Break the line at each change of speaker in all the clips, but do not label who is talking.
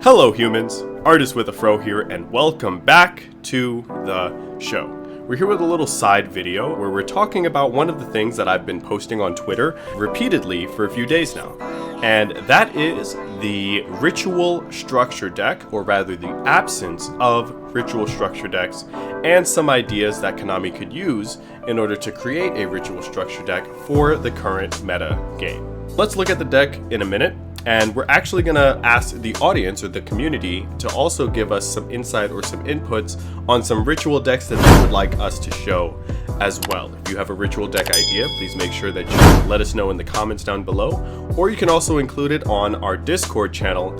Hello humans, Artist with a Fro here, and welcome back to the show. We're here with a little side video where we're talking about one of the things that I've been posting on Twitter repeatedly for a few days now. And that is the ritual structure deck, or rather the absence of ritual structure decks, and some ideas that Konami could use in order to create a ritual structure deck for the current meta game. Let's look at the deck in a minute. And we're actually going to ask the audience or the community to also give us some insight or some inputs on some ritual decks that they would like us to show as well. If you have a ritual deck idea, please make sure that you let us know in the comments down below, or you can also include it on our Discord channel,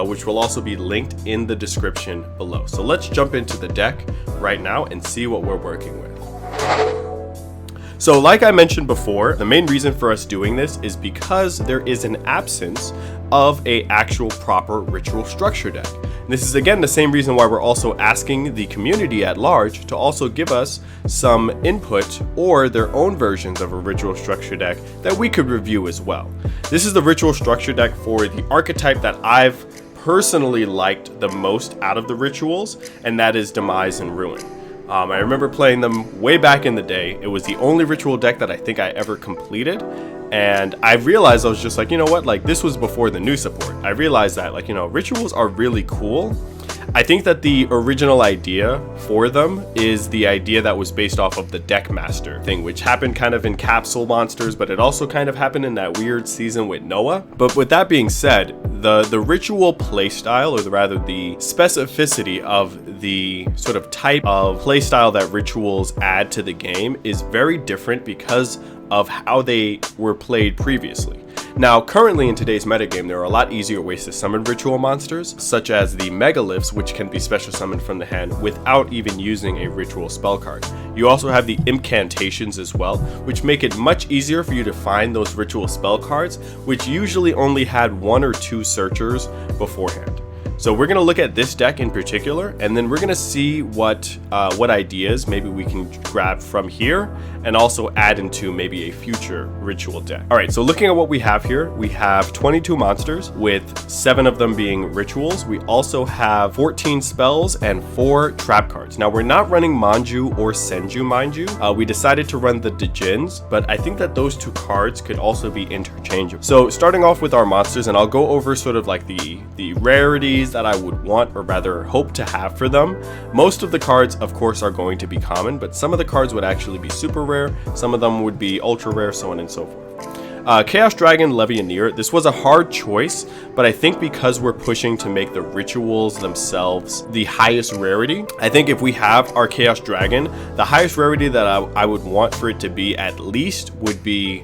which will also be linked in the description below. So let's jump into the deck right now and see what we're working with. So like I mentioned before, the main reason for us doing this is because there is an absence of a actual proper ritual structure deck. And this is again the same reason why we're also asking the community at large to also give us some input or their own versions of a ritual structure deck that we could review as well. This is the ritual structure deck for the archetype that I've personally liked the most out of the rituals, and that is Demise and Ruin. I remember playing them way back in the day. It was the only ritual deck that I think I ever completed. And I realized I was just like, you know what, like this was before the new support. I realized that, like, you know, rituals are really cool. I think that the original idea for them is the idea that was based off of the deck master thing, which happened kind of in capsule monsters, but it also kind of happened in that weird season with Noah. But with that being said, the ritual playstyle, or rather the specificity of the sort of type of playstyle that rituals add to the game is very different because of how they were played previously. Now, currently in today's metagame, there are a lot easier ways to summon ritual monsters, such as the Megaliths, which can be special summoned from the hand without even using a ritual spell card. You also have the incantations as well, which make it much easier for you to find those ritual spell cards, which usually only had 1 or 2 searchers beforehand. So we're going to look at this deck in particular, and then we're going to see what ideas maybe we can grab from here and also add into maybe a future ritual deck. All right, so looking at what we have here, we have 22 monsters with 7 of them being rituals. We also have 14 spells and 4 trap cards. Now we're not running Manju or Senju, mind you. We decided to run the Djinns, but I think that those 2 cards could also be interchangeable. So starting off with our monsters, and I'll go over sort of like the rarities that I would want, or rather hope to have for them. Most of the cards, of course, are going to be common, but some of the cards would actually be super rare, some of them would be ultra rare, so on and so forth. Chaos Dragon Levianeer, this was a hard choice, but I think because we're pushing to make the rituals themselves the highest rarity, I think if we have our Chaos Dragon, the highest rarity that I would want for it to be at least would be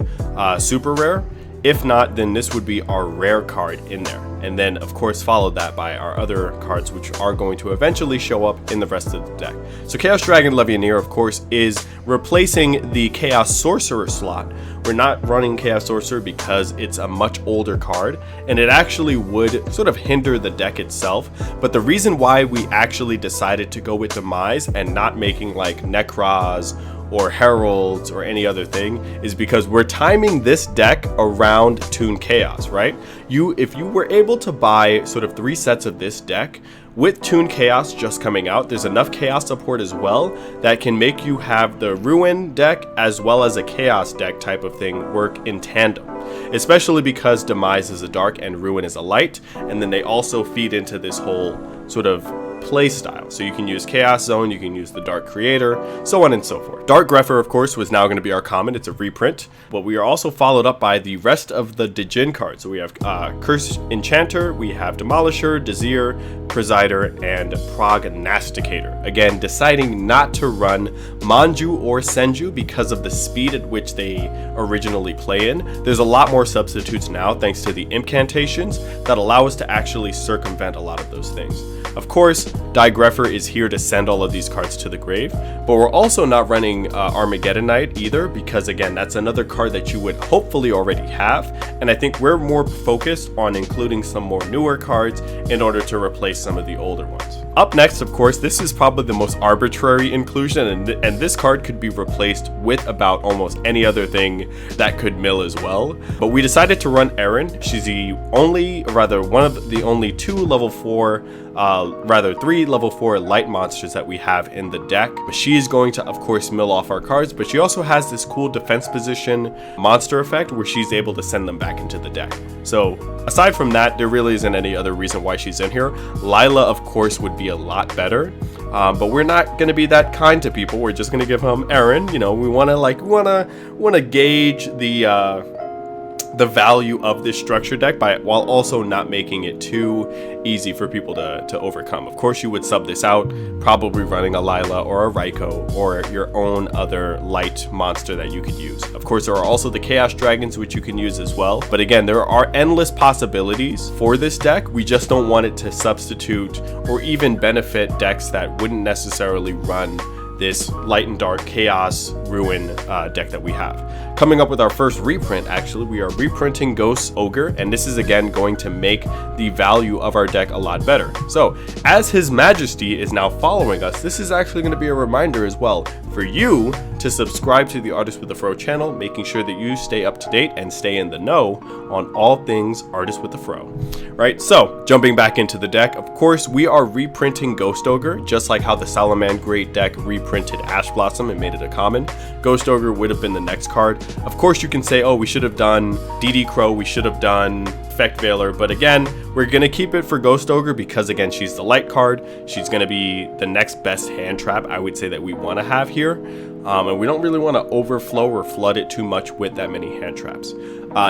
super rare. If not, then this would be our rare card in there. And then, of course, followed that by our other cards, which are going to eventually show up in the rest of the deck. So Chaos Dragon Levianeer, of course, is replacing the Chaos Sorcerer slot. We're not running Chaos Sorcerer because it's a much older card, and it actually would sort of hinder the deck itself. But the reason why we actually decided to go with Demise and not making like Necros or Heralds or any other thing is because we're timing this deck around Toon Chaos, right? If you were able to buy sort of 3 sets of this deck with Toon Chaos just coming out, there's enough Chaos support as well that can make you have the Ruin deck as well as a Chaos deck type of thing work in tandem. Especially because Demise is a dark and Ruin is a light, and then they also feed into this whole sort of play style. So you can use Chaos Zone, you can use the Dark Creator, so on and so forth. Dark Grepher, of course, was now going to be our common. It's a reprint, but we are also followed up by the rest of the Djinn cards. So we have Curse Enchanter, we have Demolisher, Desir, Presider, and Prognosticator. Again, deciding not to run Manju or Senju because of the speed at which they originally play in. There's a lot more substitutes now thanks to the incantations that allow us to actually circumvent a lot of those things. Of course, Grepher is here to send all of these cards to the grave, but we're also not running Armageddon Knight either, because again, that's another card that you would hopefully already have, and I think we're more focused on including some more newer cards in order to replace some of the older ones. Up next, of course, this is probably the most arbitrary inclusion, and this card could be replaced with about almost any other thing that could mill as well. But we decided to run Erin. She's the only, or rather one of the only three level 4 light monsters that we have in the deck. She is going to, of course, mill off our cards, but she also has this cool defense position monster effect where she's able to send them back into the deck. So aside from that, there really isn't any other reason why she's in here. Lila, of course, would be a lot better, but we're not going to be that kind to people. We're just going to give him Erin. You know, we want to gauge the value of this structure deck while also not making it too easy for people to overcome. Of course, you would sub this out, probably running a Lila or a Raikou or your own other light monster that you could use. Of course, there are also the Chaos Dragons, which you can use as well. But again, there are endless possibilities for this deck. We just don't want it to substitute or even benefit decks that wouldn't necessarily run this light and dark chaos ruin deck that we have. Coming up with our first reprint, actually, we are reprinting Ghost Ogre, and this is again going to make the value of our deck a lot better. So as His Majesty is now following us, this is actually going to be a reminder as well for you to subscribe to the Artist with the Fro channel, making sure that you stay up to date and stay in the know on all things Artist with the Fro. Right, so jumping back into the deck, of course, we are reprinting Ghost Ogre, just like how the Salamangreat deck reprinted Ash Blossom and made it a common. Ghost Ogre would have been the next card. Of course, you can say, oh, we should have done DD Crow, we should have done Effect Veiler, but again, we're going to keep it for Ghost Ogre because, again, she's the light card. She's going to be the next best hand trap, I would say, that we want to have here. And we don't really want to overflow or flood it too much with that many hand traps.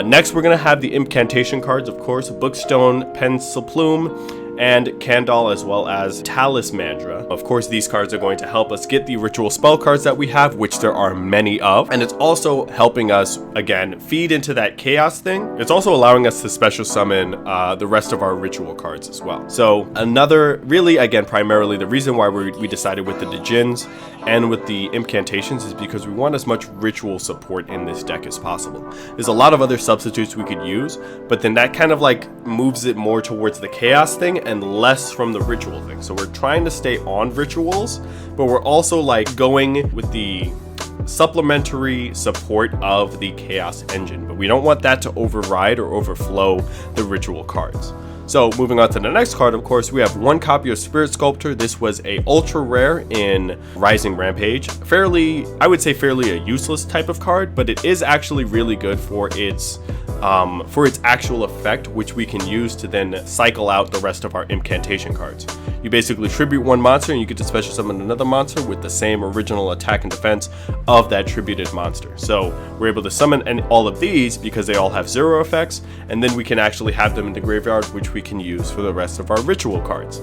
Next, we're going to have the incantation cards, of course, Bookstone, Pencil Plume, and Kandal, as well as Talismandra. Of course, these cards are going to help us get the ritual spell cards that we have, which there are many of, and it's also helping us, again, feed into that chaos thing. It's also allowing us to special summon the rest of our ritual cards as well. So another, really, again, primarily the reason why we decided with the Djinns and with the incantations is because we want as much ritual support in this deck as possible. There's a lot of other substitutes we could use, but then that kind of like moves it more towards the chaos thing and less from the ritual thing. So we're trying to stay on rituals, but we're also like going with the supplementary support of the chaos engine, but we don't want that to override or overflow the ritual cards. So moving on to the next card, of course, we have one copy of Spirit Sculptor. This was a ultra rare in Rising Rampage. I would say fairly a useless type of card, but it is actually really good for its actual effect, which we can use to then cycle out the rest of our incantation cards. You basically tribute one monster and you get to special summon another monster with the same original attack and defense of that tributed monster. So we're able to summon all of these because they all have 0 effects, and then we can actually have them in the graveyard, which we can use for the rest of our ritual cards.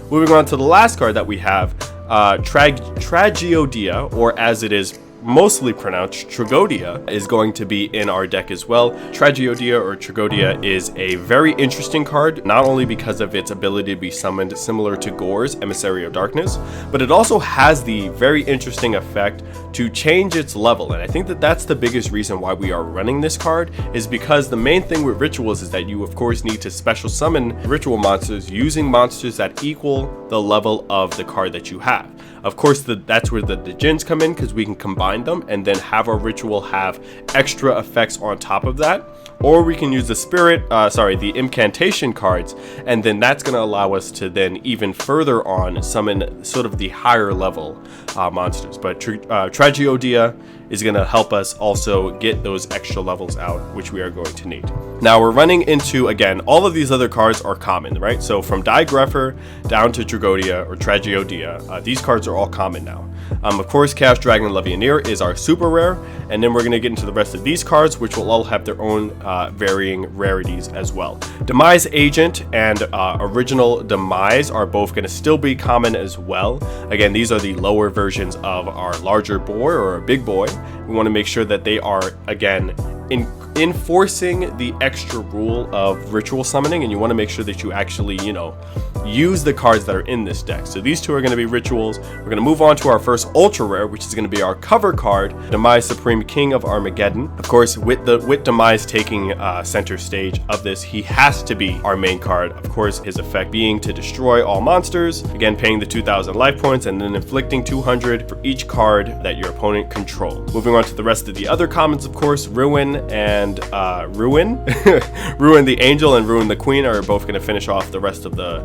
Moving on to the last card that we have, Tragiodia, or as it is mostly pronounced Tragodia, is going to be in our deck as well. Tragiodia or Tragodia is a very interesting card, not only because of its ability to be summoned similar to Gore's Emissary of Darkness, but it also has the very interesting effect to change its level. And I think that that's the biggest reason why we are running this card, is because the main thing with rituals is that you of course need to special summon ritual monsters using monsters that equal the level of the card that you have. Of course, that's where the Djinns come in, because we can combine them and then have our ritual have extra effects on top of that. Or we can use the incantation cards, and then that's going to allow us to then even further on summon sort of the higher level monsters. But Tragiodia is going to help us also get those extra levels out, which we are going to need. Now we're running into, again, all of these other cards are common, right? So from Digreffer down to Tragodia or Tragiodia, these cards are all common now. Of course, Chaos Dragon Levianeer is our super rare, and then we're going to get into the rest of these cards, which will all have their own varying rarities as well. Demise Agent and Original Demise are both going to still be common as well. Again, these are the lower versions of our larger boy or a big boy. We want to make sure that they are, again, enforcing the extra rule of ritual summoning, and you want to make sure that you actually, use the cards that are in this deck. So these two are going to be rituals. We're going to move on to our first ultra rare, which is going to be our cover card, Demise, Supreme King of Armageddon. Of course, with Demise taking center stage of this, he has to be our main card. Of course, his effect being to destroy all monsters, again paying the 2,000 life points and then inflicting 200 for each card that your opponent controls. Moving on to the rest of the other commons, of course, Ruin and Ruin the Angel and Ruin the Queen are both going to finish off the rest of the,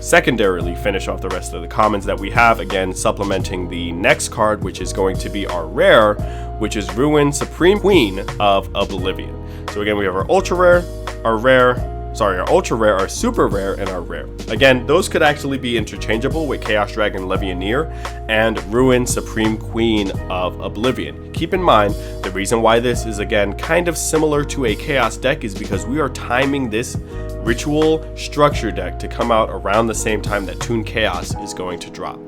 secondarily finish off the rest of the commons that we have, again supplementing the next card, which is going to be our rare, which is Ruin, Supreme Queen of Oblivion. So again, we have our ultra rare, our ultra rare, our super rare, and our rare. Again, those could actually be interchangeable with Chaos Dragon Levianeer and Ruin, Supreme Queen of Oblivion. Keep in mind, the reason why this is again kind of similar to a Chaos deck is because we are timing this ritual structure deck to come out around the same time that Toon Chaos is going to drop.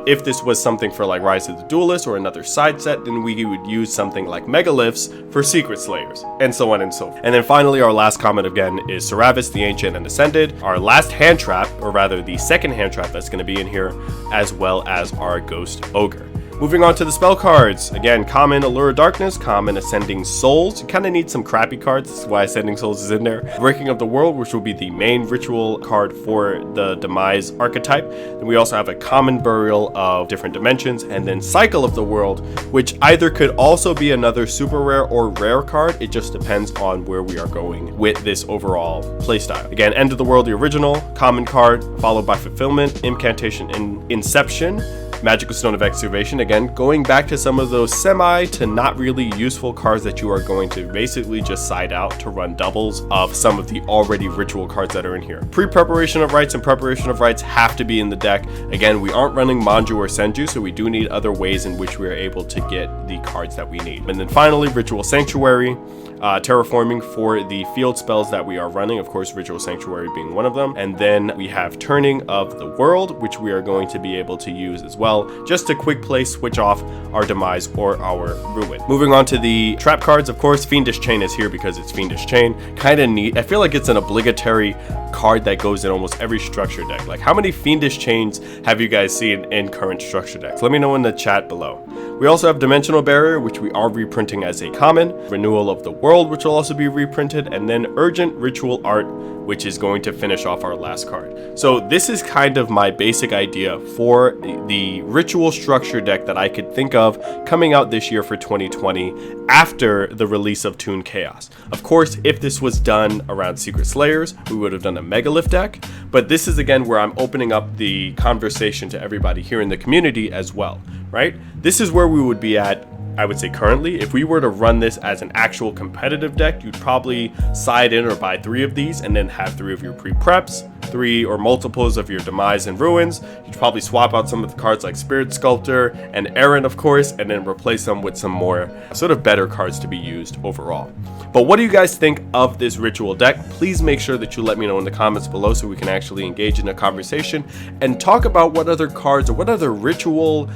If this was something for like Rise of the Duelist or another side set, then we would use something like Megaliths for Secret Slayers, and so on and so forth. And then finally, our last comment again is Seravis, the Ancient and Ascended, our last hand trap, or rather the second hand trap that's going to be in here, as well as our Ghost Ogre. Moving on to the spell cards. Again, common Allure of Darkness, common Ascending Souls. You kind of need some crappy cards, this is why Ascending Souls is in there. Breaking of the World, which will be the main ritual card for the Demise archetype. Then we also have a common Burial of Different Dimensions, and then Cycle of the World, which either could also be another super rare or rare card. It just depends on where we are going with this overall playstyle. Again, End of the World, the original, common card, followed by Fulfillment, Incantation, and Inception. Magical Stone of Excavation, again, going back to some of those semi to not really useful cards that you are going to basically just side out to run doubles of some of the already ritual cards that are in here. Pre-preparation of rites and preparation of rites have to be in the deck. Again, we aren't running Manju or Senju, so we do need other ways in which we are able to get the cards that we need. And then finally, Ritual Sanctuary. Terraforming for the field spells that we are running, of course Ritual Sanctuary being one of them, and then we have Turning of the World, which we are going to be able to use as well, just to quick play switch off our Demise or our Ruin. Moving on to the trap cards, of course Fiendish Chain is here because it's Fiendish Chain, kind of neat. I feel like it's an obligatory card that goes in almost every structure deck. Like, how many Fiendish Chains have you guys seen in current structure decks? Let me know in the chat below. We also have Dimensional Barrier, which we are reprinting as a common, Renewal of the World, which will also be reprinted, and then Urgent Ritual Art, which is going to finish off our last card. So this is kind of my basic idea for the ritual structure deck that I could think of coming out this year for 2020 after the release of Toon Chaos. Of course, if this was done around Secret Slayers, we would have done a Megalith deck, but this is again where I'm opening up the conversation to everybody here in the community as well, right? This is where we would be at, I would say currently. If we were to run this as an actual competitive deck, you'd probably side in or buy 3 of these and then have 3 of your pre-preps, 3 or multiples of your Demise and Ruins. You'd probably swap out some of the cards like Spirit Sculptor and Aaron, of course, and then replace them with some more sort of better cards to be used overall. But what do you guys think of this ritual deck? Please make sure that you let me know in the comments below so we can actually engage in a conversation and talk about what other cards or what other ritual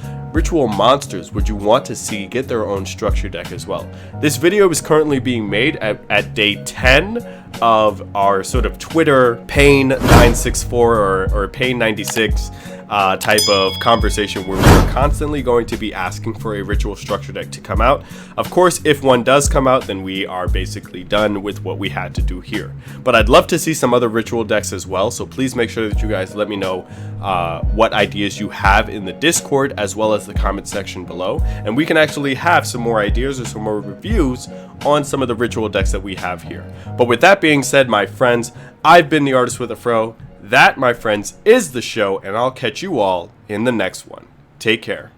monsters would you want to see get their own structure deck as well. This video is currently being made at day 10 of our sort of Twitter Pain 964 or Pain 96 type of conversation where we're constantly going to be asking for a ritual structure deck to come out. Of course, if one does come out, then we are basically done with what we had to do here. But I'd love to see some other ritual decks as well, so please make sure that you guys let me know what ideas you have in the Discord as well as the comment section below, and we can actually have some more ideas or some more reviews on some of the ritual decks that we have here. But with that being said, my friends, I've been the Artist with a Fro. That, my friends, is the show, and I'll catch you all in the next one. Take care.